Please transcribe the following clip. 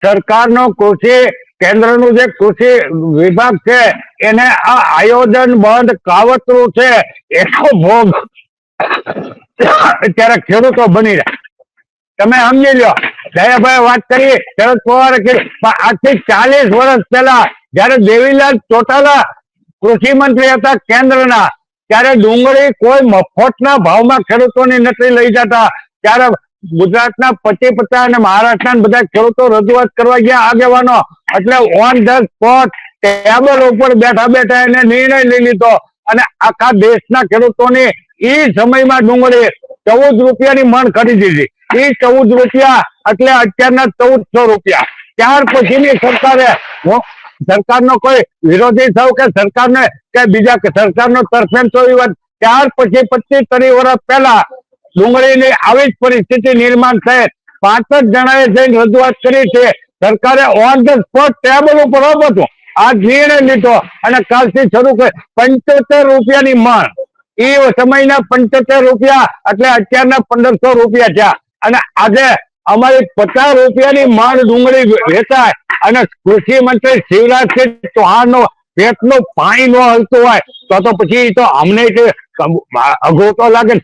સરકારનો કૃષિ કેન્દ્રનું જે કૃષિ વિભાગ છે એને આ આયોજન બંધ કાવતરું છે એનો ભોગ અત્યારે ખેડૂતો બની રહ્યા. તમે સમજી લો, દયાભાઈ વાત કરી, શરદ પવારે કરી, આજથી 40 વર્ષ પહેલા જયારે દેવીલાલ ચોટાલા કૃષિ મંત્રી હતા કેન્દ્રના, ત્યારે ડુંગળી કોઈ મફતના ભાવમાં ખેડૂતોની નથી લઈ જતા. ત્યારે ગુજરાતના 50 અને મહારાષ્ટ્રના બધા ખેડૂતો રજૂઆત કરવા ગયા આગેવાનો, એટલે ઓન ધ સ્પોટ ટેબલ ઉપર બેઠા બેઠા એને નિર્ણય લઈ લીધો અને આખા દેશના ખેડૂતોની એ સમયમાં ડુંગળી 14 રૂપિયાની મણ ખરીદી હતી. એ 14 રૂપિયા એટલે અત્યારના 1400 રૂપિયા. ત્યાર પછીની સરકારનો કોઈ વિરોધી થયો કે સરકારને કે બીજા સરકારનો તરફેણ થયો, ત્યાર પછી 25-30 વર્ષ પહેલા ડુંગળીની આવી જ પરિસ્થિતિ નિર્માણ થઈ. 5 જ જણાએ જઈને રજૂઆત કરી છે. સરકારે ઓન ધ સ્પોટ ટેબલ ઉપર હતું આ નિર્ણય લીધો અને કાલથી શરૂ કરી 75 રૂપિયાની મણ. એ સમયના 75 રૂપિયા એટલે અત્યારના 1500 રૂપિયા થયા. અને આજે અમારી 50 રૂપિયાની મણ ડુંગળી વેચાય અને કૃષિ મંત્રી શિવરાજસિંહ ચૌહાણનો પેટનું પાણી ન હલતું હોય તો પછી તો અમને અઘરું તો લાગે.